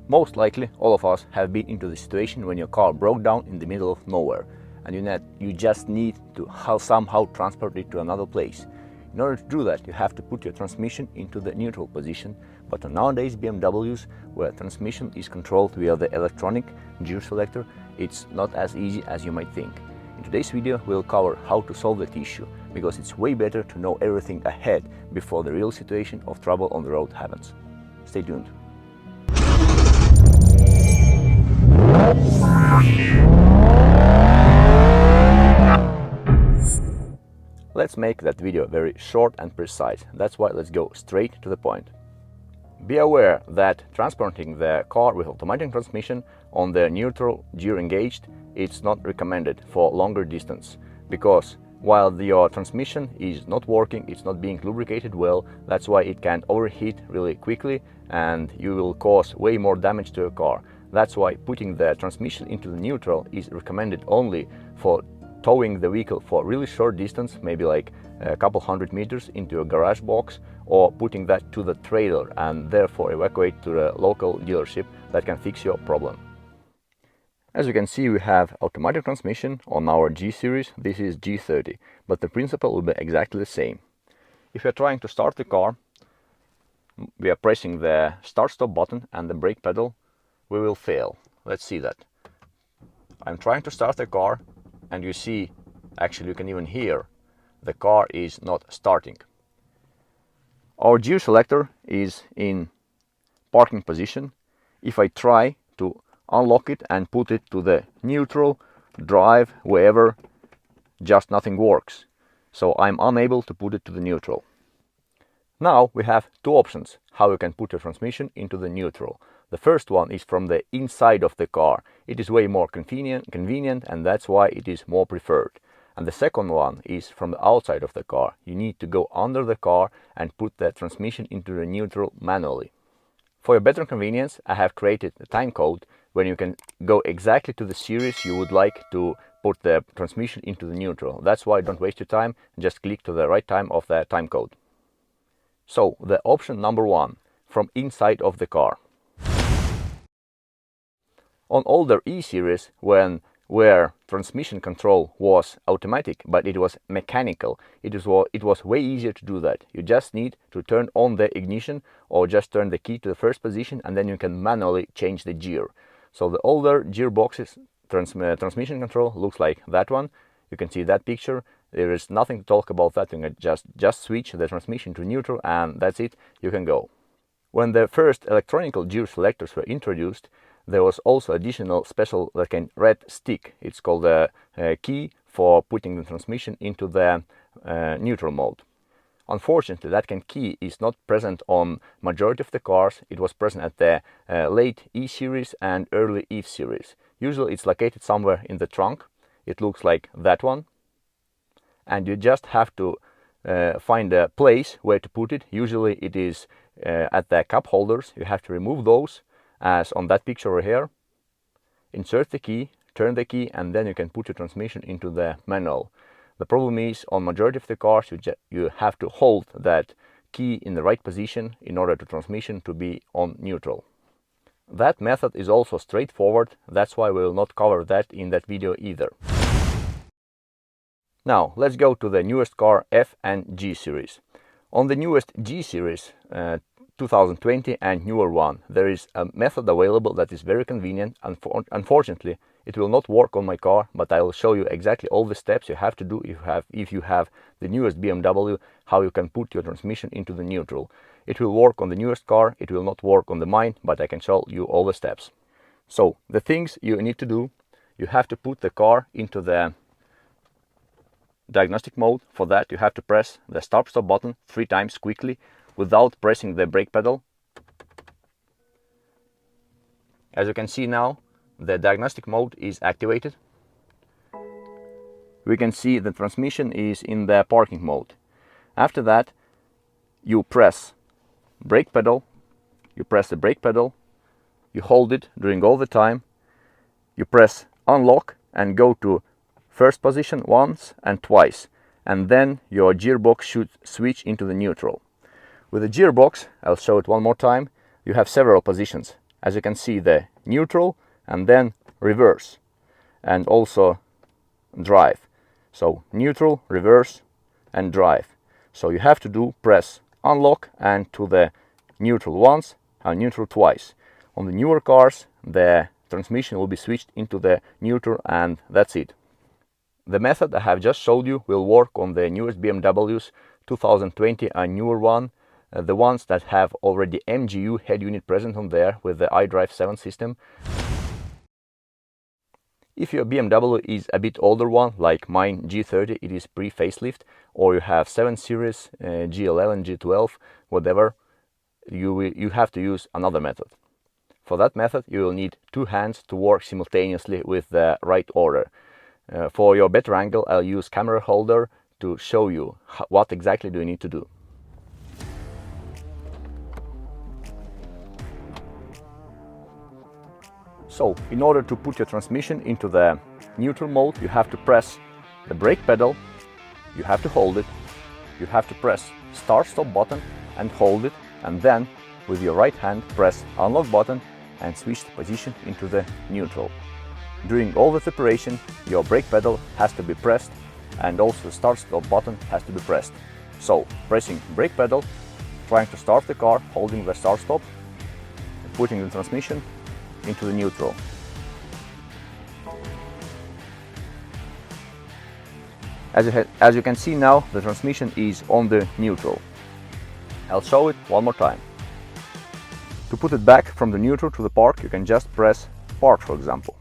Most likely, all of us have been into the situation when your car broke down in the middle of nowhere and you just need to somehow transport it to another place. In order to do that, you have to put your transmission into the neutral position, but on nowadays BMWs, where transmission is controlled via the electronic gear selector, it's not as easy as you might think. In today's video, we'll cover how to solve that issue, because it's way better to know everything ahead before the real situation of trouble on the road happens. Stay tuned. Let's make that video very short and precise. That's why let's go straight to the point. Be aware that transporting the car with automatic transmission on the neutral gear engaged, it's not recommended for longer distance, because while your transmission is not working, it's not being lubricated well. That's why it can overheat really quickly and you will cause way more damage to your car. That's why putting the transmission into the neutral is recommended only for towing the vehicle for really short distance, maybe like a couple hundred meters into a garage box, or putting that to the trailer and therefore evacuate to the local dealership that can fix your problem. As you can see, we have automatic transmission on our G series. This is G30, but the principle will be exactly the same. If you're trying to start the car, we are pressing the start-stop button and the brake pedal, we will fail. Let's see that. I'm trying to start the car, and you see, actually you can even hear, the car is not starting. Our gear selector is in parking position. If I try to unlock it and put it to the neutral, drive, wherever, just nothing works. So I'm unable to put it to the neutral. Now we have two options how you can put your transmission into the neutral. The first one is from the inside of the car. It is way more convenient, and that's why it is more preferred. And the second one is from the outside of the car. You need to go under the car and put the transmission into the neutral manually. For your better convenience, I have created a timecode when you can go exactly to the series you would like to put the transmission into the neutral. That's why don't waste your time, just click to the right time of the timecode. So the option number one, from inside of the car. On older E-series, where transmission control was automatic but it was mechanical, it was way easier to do that. You just need to turn on the ignition or just turn the key to the first position, and then you can manually change the gear. So the older gearboxes transmission control looks like that one. You can see that picture. There is nothing to talk about that. You can just switch the transmission to neutral and that's it, you can go. When the first electronic gear selectors were introduced, there was also additional special red stick. It's called a key for putting the transmission into the neutral mode. Unfortunately, that key is not present on majority of the cars. It was present at the late E-series and early F-series. Usually it's located somewhere in the trunk. It looks like that one. And you just have to find a place where to put it. Usually it is at the cup holders. You have to remove those, as on that picture over here. Insert the key, turn the key, and then you can put your transmission into the manual. The problem is, on majority of the cars, you have to hold that key in the right position in order to transmission to be on neutral. That method is also straightforward. That's why we will not cover that in that video either. Now let's go to the newest car, F and G series. On the newest G series, 2020 and newer one, there is a method available that is very convenient. Unfortunately, it will not work on my car, but I will show you exactly all the steps you have to do if you have the newest BMW, how you can put your transmission into the neutral. It will work on the newest car, it will not work on the mine, but I can show you all the steps. So the things you need to do, you have to put the car into the diagnostic mode. For that you have to press the start-stop button 3 times quickly without pressing the brake pedal. As you can see now, the diagnostic mode is activated. We can see the transmission is in the parking mode. After that, you press brake pedal, you press the brake pedal, you hold it during all the time, you press unlock and go to first position once and twice, and then your gearbox should switch into the neutral. With the gearbox, I'll show it one more time, you have several positions. As you can see, the neutral and then reverse and also drive. So neutral, reverse and drive. So you have to press unlock and to the neutral once and neutral twice. On the newer cars, the transmission will be switched into the neutral and that's it. The method I have just showed you will work on the newest BMWs 2020 and newer one, the ones that have already MGU head unit present on there with the iDrive 7 system. If your BMW is a bit older one, like mine G30, it is pre-facelift, or you have 7 Series, G11, G12, whatever, you have to use another method. For that method, you will need 2 hands to work simultaneously with the right order. For your better angle, I'll use camera holder to show you what exactly do you need to do. So, in order to put your transmission into the neutral mode, you have to press the brake pedal, you have to hold it, you have to press start-stop button and hold it, and then with your right hand press unlock button and switch the position into the neutral. During all the operation, your brake pedal has to be pressed and also the start-stop button has to be pressed. So, pressing brake pedal, trying to start the car, holding the start-stop, putting the transmission into the neutral. As you can see now, the transmission is on the neutral. I'll show it one more time. To put it back from the neutral to the park, you can just press park, for example.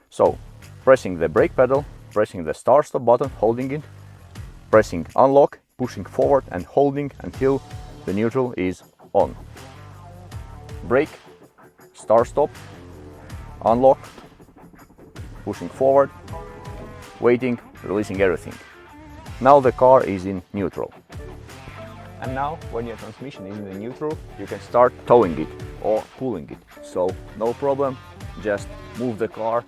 So, pressing the brake pedal, pressing the start-stop button, holding it, pressing unlock, pushing forward and holding until the neutral is on. Brake, start-stop, unlock, pushing forward, waiting, releasing everything. Now the car is in neutral. And now, when your transmission is in the neutral, you can start towing it or pulling it. So, no problem, just move the car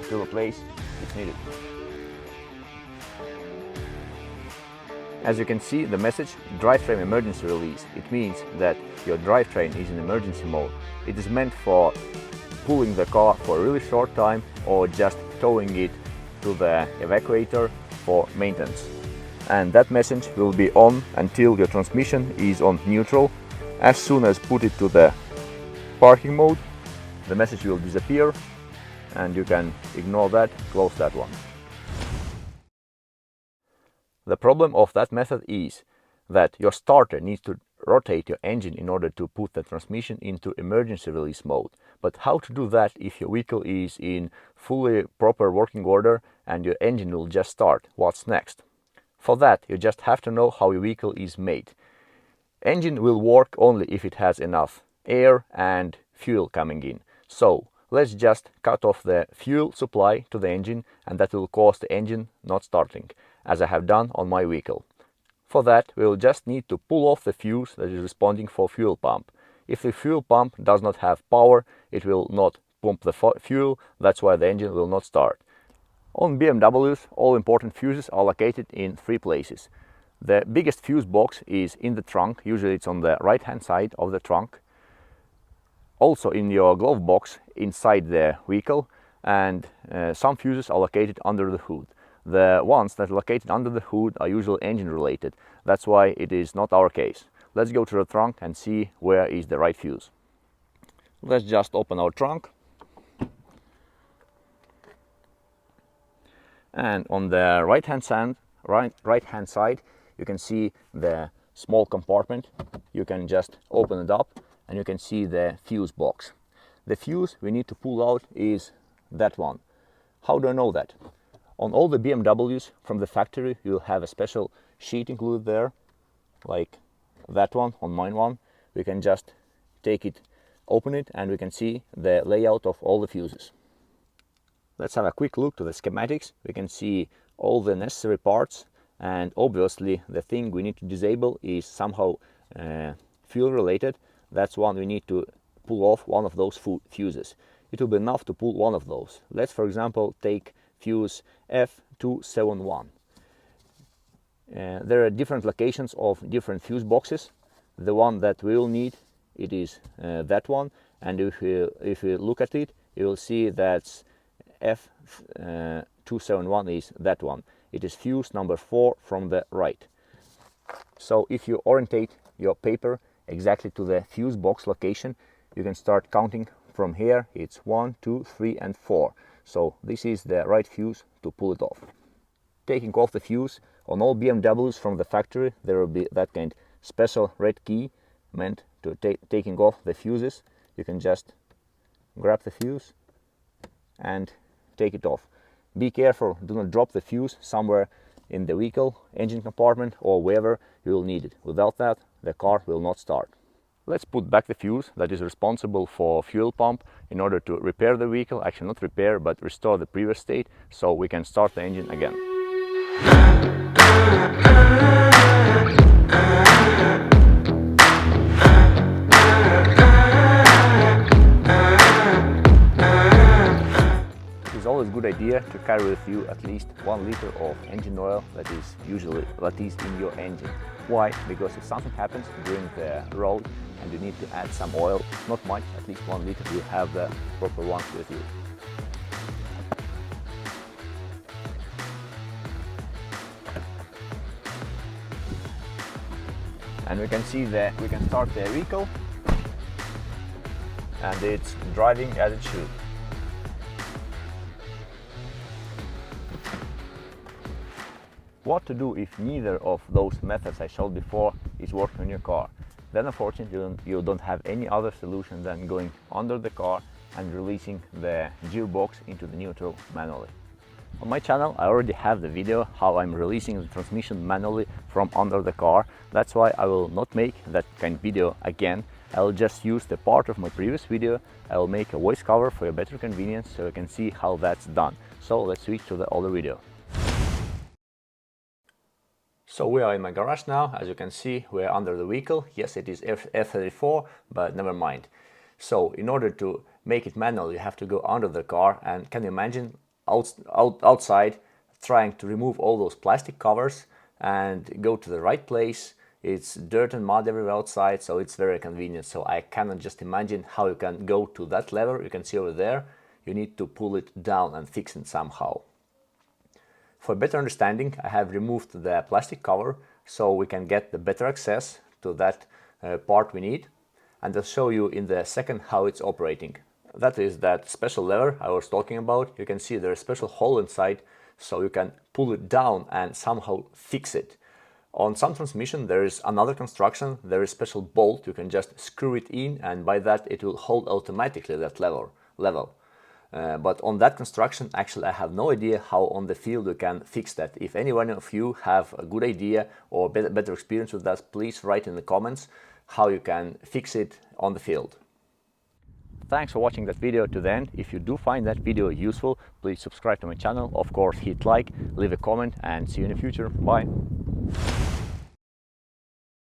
to the place it's needed. As you can see, the message drivetrain emergency release. It means that your drivetrain is in emergency mode. It is meant for pulling the car for a really short time or just towing it to the evacuator for maintenance. And that message will be on until your transmission is on neutral. As soon as put it to the parking mode, the message will disappear and you can ignore that, close that one. The problem of that method is that your starter needs to rotate your engine in order to put the transmission into emergency release mode. But how to do that if your vehicle is in fully proper working order and your engine will just start? What's next? For that, you just have to know how your vehicle is made. Engine will work only if it has enough air and fuel coming in. So let's just cut off the fuel supply to the engine, and that will cause the engine not starting, as I have done on my vehicle. For that, we will just need to pull off the fuse that is responding for fuel pump. If the fuel pump does not have power, it will not pump the fuel, that's why the engine will not start. On BMWs, all important fuses are located in 3 places. The biggest fuse box is in the trunk, usually it's on the right hand side of the trunk. Also in your glove box inside the vehicle, and some fuses are located under the hood. The ones that are located under the hood are usually engine related. That's why it is not our case. Let's go to the trunk and see where is the right fuse. Let's just open our trunk. And on the right hand side, you can see the small compartment. You can just open it up and you can see the fuse box. The fuse we need to pull out is that one. How do I know that? On all the BMWs from the factory, you'll have a special sheet included there, like that one on mine one. We can just take it, open it, and we can see the layout of all the fuses. Let's have a quick look to the schematics. We can see all the necessary parts, and obviously the thing we need to disable is somehow fuel related. That's one we need to pull off one of those fuses. It will be enough to pull one of those. Let's, for example, take fuse F271. There are different locations of different fuse boxes. The one that we will need, it is that one, and if you look at it, you will see that F271 is that one. It is fuse number 4 from the right. So if you orientate your paper exactly to the fuse box location, you can start counting from here. It's 1, 2, 3 and 4. So this is the right fuse to pull it off. Taking off the fuse, on all BMWs from the factory there will be that kind special red key meant to taking off the fuses. You can just grab the fuse and take it off. Be careful, do not drop the fuse somewhere in the vehicle, engine compartment or wherever you will need it. Without that, the car will not start. Let's put back the fuse that is responsible for fuel pump in order to repair the vehicle, actually not repair but restore the previous state, so we can start the engine again. It is always a good idea to carry with you at least 1 liter of engine oil that is in your engine. Why? Because if something happens during the road and you need to add some oil, not much, at least 1 liter, you have the proper one with you. And we can see that we can start the vehicle and it's driving as it should. What to do if neither of those methods I showed before is working on your car? Then unfortunately you don't have any other solution than going under the car and releasing the gearbox into the neutral manually. On my channel I already have the video how I'm releasing the transmission manually from under the car. That's why I will not make that kind of video again. I will just use the part of my previous video. I will make a voice cover for your better convenience so you can see how that's done. So let's switch to the older video. So we are in my garage now. As you can see, we are under the vehicle. Yes, it is F34, but never mind. So in order to make it manual, you have to go under the car, and can you imagine outside trying to remove all those plastic covers and go to the right place. It's dirt and mud everywhere outside, so it's very convenient. So I cannot just imagine how you can go to that lever. You can see over there, you need to pull it down and fix it somehow. For better understanding, I have removed the plastic cover so we can get the better access to that part we need, and I'll show you in the second how it's operating. That is that special lever I was talking about. You can see there's a special hole inside, so you can pull it down and somehow fix it. On some transmission there is another construction. There is a special bolt. You can just screw it in, and by that it will hold automatically that level. But on that construction, actually I have no idea how on the field you can fix that. If any one of you have a good idea or better experience with that, please write in the comments how you can fix it on the field. Thanks for watching that video to the end. If you do find that video useful, please subscribe to my channel. Of course, hit like, leave a comment, and see you in the future. Bye.